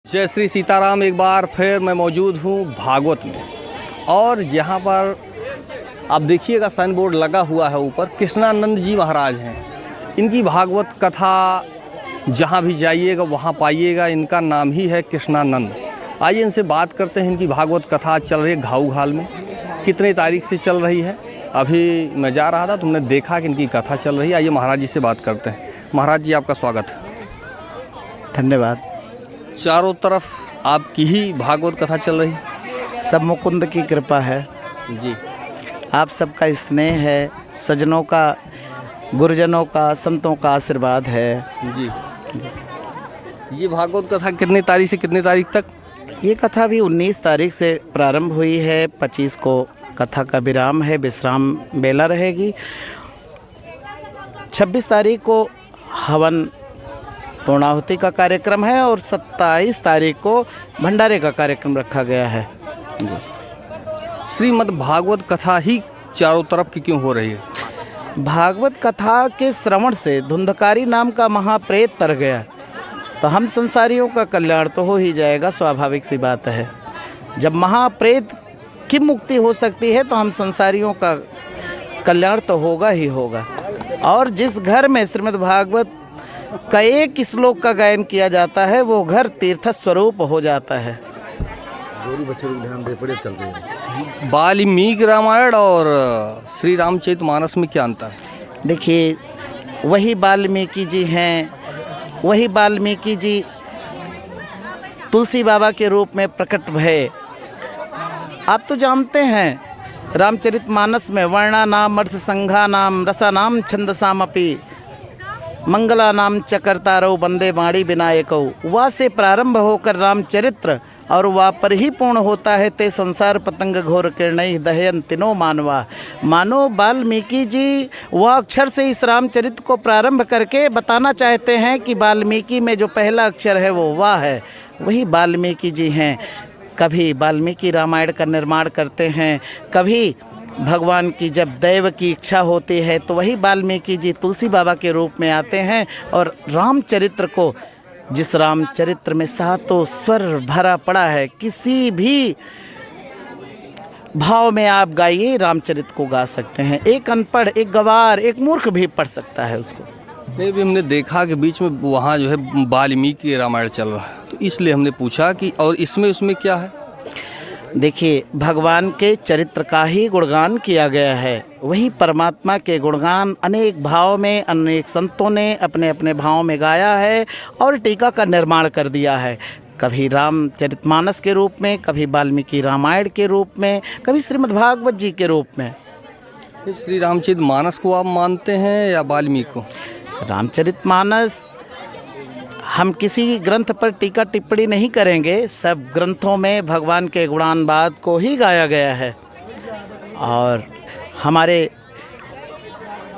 जय श्री सीताराम। एक बार फिर मैं मौजूद हूँ भागवत में और यहाँ पर आप देखिएगा साइन बोर्ड लगा हुआ है ऊपर, कृष्णानंद जी महाराज हैं। इनकी भागवत कथा जहाँ भी जाइएगा वहाँ पाइएगा, इनका नाम ही है कृष्णानंद। आइए इनसे बात करते हैं। इनकी भागवत कथा चल रही है घाऊ घाल में, कितने तारीख से चल रही है। अभी मैं जा रहा था, तुमने देखा कि इनकी कथा चल रही है। आइए महाराज जी से बात करते हैं। महाराज जी आपका स्वागत है। धन्यवाद। चारों तरफ आपकी ही भागवत कथा चल रही है। सब मुकुंद की कृपा है जी। आप सबका स्नेह है, सज्जनों का, गुरुजनों का, संतों का आशीर्वाद है जी। ये भागवत कथा कितने तारीख से कितने तारीख तक? ये कथा भी 19 तारीख से प्रारंभ हुई है। 25 को कथा का विराम है, विश्राम बेला रहेगी। 26 तारीख को हवन पूर्णाहुति का कार्यक्रम है और 27 तारीख को भंडारे का कार्यक्रम रखा गया है जी। श्रीमद् भागवत कथा ही चारों तरफ की क्यों हो रही है? भागवत कथा के श्रवण से धुंधकारी नाम का महाप्रेत तर गया, तो हम संसारियों का कल्याण तो हो ही जाएगा, स्वाभाविक सी बात है। जब महाप्रेत की मुक्ति हो सकती है तो हम संसारियों का कल्याण तो होगा ही होगा। और जिस घर में श्रीमद् भागवत का एक श्लोक का गायन किया जाता है वो घर तीर्थ स्वरूप हो जाता है। वाल्मीकि रामायण और श्री रामचरितमानस में क्या अंतर है? देखिए, वही वाल्मीकि जी हैं, वही वाल्मीकि जी तुलसी बाबा के रूप में प्रकट भये। आप तो जानते हैं रामचरितमानस में वर्णा नाम अर्थ संघा नाम रसा नाम छंदसामपि मंगला नाम चकरतारौ बंदे वाणी विनायकौ। वा से प्रारंभ होकर रामचरित्र और वा पर ही पूर्ण होता है। ते संसार पतंग घोर किरणै दहयन तिनो मानवा। मानो वाल्मीकि जी वह अक्षर से इस रामचरित्र को प्रारंभ करके बताना चाहते हैं कि वाल्मीकि में जो पहला अक्षर है वो वाह है, वही वाल्मीकि जी हैं। कभी वाल्मीकि रामायण का निर्माण करते हैं, कभी भगवान की जब दैव की इच्छा होती है तो वही वाल्मीकि जी तुलसी बाबा के रूप में आते हैं। और रामचरित्र को, जिस रामचरित्र में सातों स्वर भरा पड़ा है, किसी भी भाव में आप गाइए रामचरित्र को गा सकते हैं। एक अनपढ़, एक गवार, एक मूर्ख भी पढ़ सकता है उसको। नहीं, भी हमने देखा कि बीच में वहाँ जो है वाल्मीकि रामायण चल रहा है, तो इसलिए हमने पूछा कि और इसमें उसमें क्या है। देखिए, भगवान के चरित्र का ही गुणगान किया गया है। वही परमात्मा के गुणगान अनेक भाव में अनेक संतों ने अपने अपने भाव में गाया है और टीका का निर्माण कर दिया है। कभी रामचरितमानस के रूप में, कभी वाल्मीकि रामायण के रूप में, कभी श्रीमद् भागवत जी के रूप में। श्री रामचरितमानस को आप मानते हैं या वाल्मीकि को? रामचरितमानस, हम किसी ग्रंथ पर टीका टिप्पणी नहीं करेंगे। सब ग्रंथों में भगवान के गुणानुवाद को ही गाया गया है और हमारे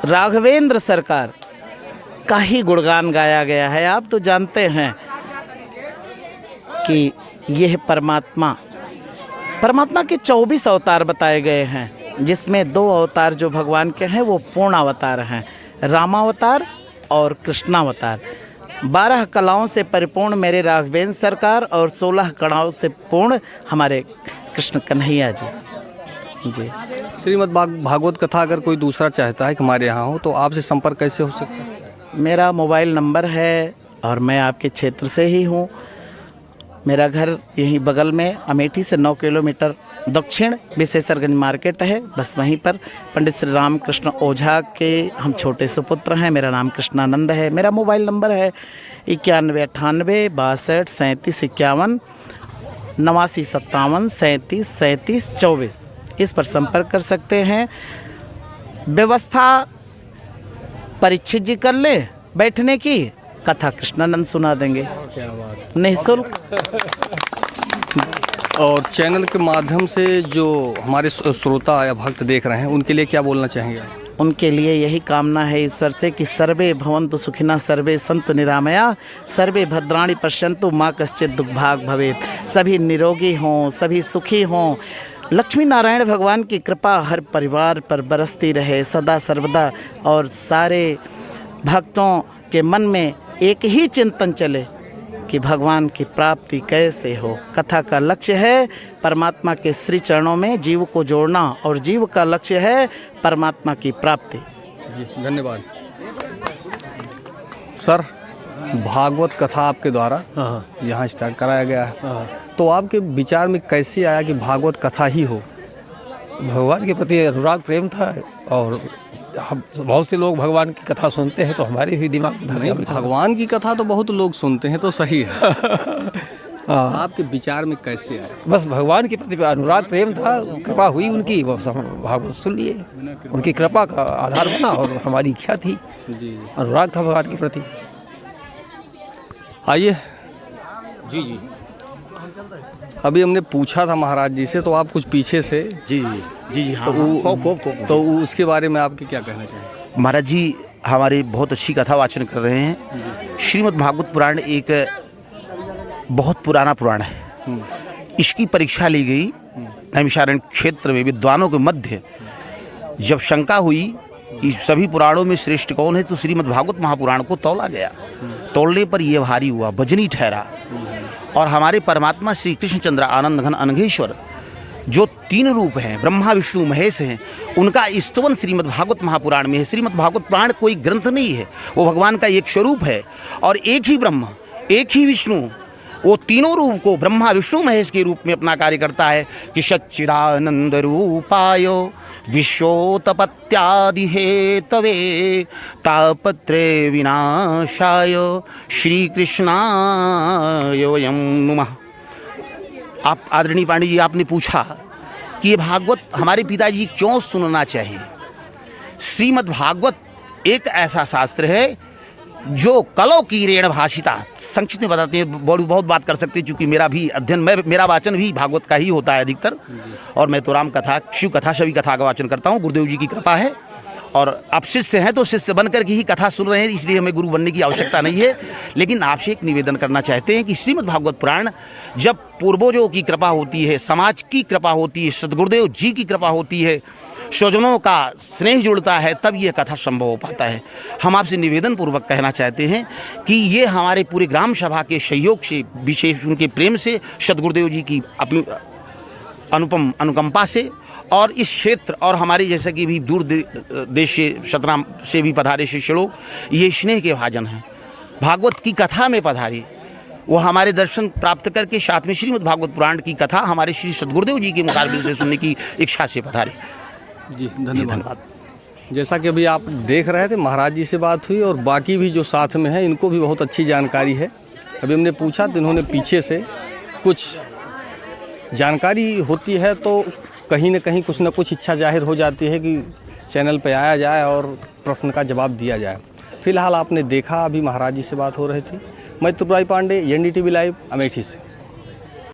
राघवेंद्र सरकार का ही गुणगान गाया गया है। आप तो जानते हैं कि यह परमात्मा के 24 अवतार बताए गए हैं, जिसमें 2 अवतार जो भगवान के हैं वो पूर्ण अवतार हैं, रामावतार और कृष्णावतार। 12 कलाओं से परिपूर्ण मेरे राघवेंद्र सरकार और 16 कलाओं से पूर्ण हमारे कृष्ण कन्हैया जी। श्रीमद् भागवत कथा अगर कोई दूसरा चाहता है कि हमारे यहाँ हो तो आपसे संपर्क कैसे हो सकता है? मेरा मोबाइल नंबर है और मैं आपके क्षेत्र से ही हूँ। मेरा घर यहीं बगल में अमेठी से 9 किलोमीटर दक्षिण विशेषरगंज मार्केट है, बस वहीं पर पंडित श्री रामकृष्ण ओझा के हम छोटे सुपुत्र हैं। मेरा नाम कृष्णानंद है। मेरा मोबाइल नंबर है 9198 62 37 51 89 57 37 37 24। इस पर संपर्क कर सकते हैं। व्यवस्था परीक्षित जी कर ले बैठने की, कथा कृष्णानंद सुना देंगे निःशुल्क। और चैनल के माध्यम से जो हमारे श्रोता या भक्त देख रहे हैं उनके लिए क्या बोलना चाहेंगे? उनके लिए यही कामना है ईश्वर से कि सर्वे भवन्तु सुखिनः, सर्वे सन्तु निरामया, सर्वे भद्राणि पश्यन्तु माँ कश्चित् दुर्भाग् भवेत्। सभी निरोगी हों, सभी सुखी हों। लक्ष्मी नारायण भगवान की कृपा हर परिवार पर बरसती रहे सदा सर्वदा और सारे भक्तों के मन में एक ही चिंतन चले कि भगवान की प्राप्ति कैसे हो। कथा का लक्ष्य है परमात्मा के श्री चरणों में जीव को जोड़ना और जीव का लक्ष्य है परमात्मा की प्राप्ति। जी धन्यवाद सर। भागवत कथा आपके द्वारा यहाँ स्टार्ट कराया गया है, तो आपके विचार में कैसे आया कि भागवत कथा ही हो? भगवान के प्रति अनुराग प्रेम था और हम बहुत से लोग भगवान की कथा सुनते हैं तो हमारे भी दिमाग में नहीं, भगवान की कथा तो बहुत लोग सुनते हैं तो सही है। आपके विचार में कैसे आया? बस भगवान के प्रति अनुराग प्रेम था, कृपा हुई उनकी, बस हम भागवत सुन लिए, उनकी कृपा का आधार बना और हमारी इच्छा थी, जी अनुराग था भगवान के प्रति। आइए जी जी। अभी हमने पूछा था महाराज जी से, तो आप कुछ पीछे से जी जी जी हाँ, तो उसके बारे में आपके क्या कहना चाहिए? महाराज जी हमारी बहुत अच्छी कथा वाचन कर रहे हैं। श्रीमद् भागवत पुराण एक बहुत पुराना पुराण है। इसकी परीक्षा ली गई नैमिषारण्य क्षेत्र में विद्वानों के मध्य। जब शंका हुई कि सभी पुराणों में श्रेष्ठ कौन है, तो श्रीमद् भागवत महापुराण को तौला गया। तोलने पर यह भारी हुआ, वजनी ठहरा। और हमारे परमात्मा श्री कृष्णचंद्र आनंद घन अनघेश्वर जो 3 रूप हैं, ब्रह्मा विष्णु महेश हैं, उनका स्तवन श्रीमद् भागवत महापुराण में है। श्रीमद् भागवत पुराण कोई ग्रंथ नहीं है, वो भगवान का एक स्वरूप है। और एक ही ब्रह्मा, एक ही विष्णु, वो तीनों रूप को ब्रह्मा विष्णु महेश के रूप में अपना कार्य करता है कि सच्चिदानंद रूपाय विश्वोत्पत्त्यादि हेतवे तापत्रे विनाशाय श्री कृष्णाय वयं नमः। आप आदरणीय पांडे जी, आपने पूछा कि ये भागवत हमारे पिताजी क्यों सुनना चाहिए। श्रीमद् भागवत एक ऐसा शास्त्र है जो कलो की रेण भाषिता, संक्षिप्त में बताते हैं, बहुत बात कर सकते हैं, चूँकि मेरा भी अध्ययन, मेरा वाचन भी भागवत का ही होता है अधिकतर। और मैं तो राम कथा, शिव कथा, सभी कथा का वाचन करता हूँ, गुरुदेव जी की कृपा है। और आप शिष्य हैं तो शिष्य बन कर के ही कथा सुन रहे हैं, इसलिए हमें गुरु बनने की आवश्यकता नहीं है। लेकिन आपसे एक निवेदन करना चाहते हैं कि श्रीमद् भागवत पुराण जब पूर्वजों की कृपा होती है, समाज की कृपा होती है, सद्गुरुदेव जी की कृपा होती है, स्वजनों का स्नेह जुड़ता है, तब ये कथा संभव हो पाता है। हम आपसे निवेदन पूर्वक कहना चाहते हैं कि ये हमारे पूरे ग्राम सभा के सहयोग से, विशेष उनके प्रेम से, सद्गुरुदेव जी की अपनी अनुपम अनुकंपा से, और इस क्षेत्र और हमारे जैसा कि भी दूर देश से, सतनाम से भी पधारे शिष्य लोग, ये स्नेह के भाजन हैं। भागवत की कथा में पधारे, वो हमारे दर्शन प्राप्त करके साथ में श्रीमद् भागवत पुराण की कथा हमारे श्री सद्गुरुदेव जी के मुकाबले से सुनने की इच्छा से पधारे। जी धन्यवाद। जैसा कि अभी आप देख रहे थे, महाराज जी से बात हुई और बाकी भी जो साथ में हैं इनको भी बहुत अच्छी जानकारी है। अभी हमने पूछा तो इन्होंने पीछे से कुछ जानकारी होती है तो कहीं न कहीं कुछ न कुछ इच्छा जाहिर हो जाती है कि चैनल पे आया जाए और प्रश्न का जवाब दिया जाए। फिलहाल आपने देखा, अभी महाराज जी से बात हो रही थी। मैं त्रिपुरारी पांडे, NDTV लाइव, अमेठी से।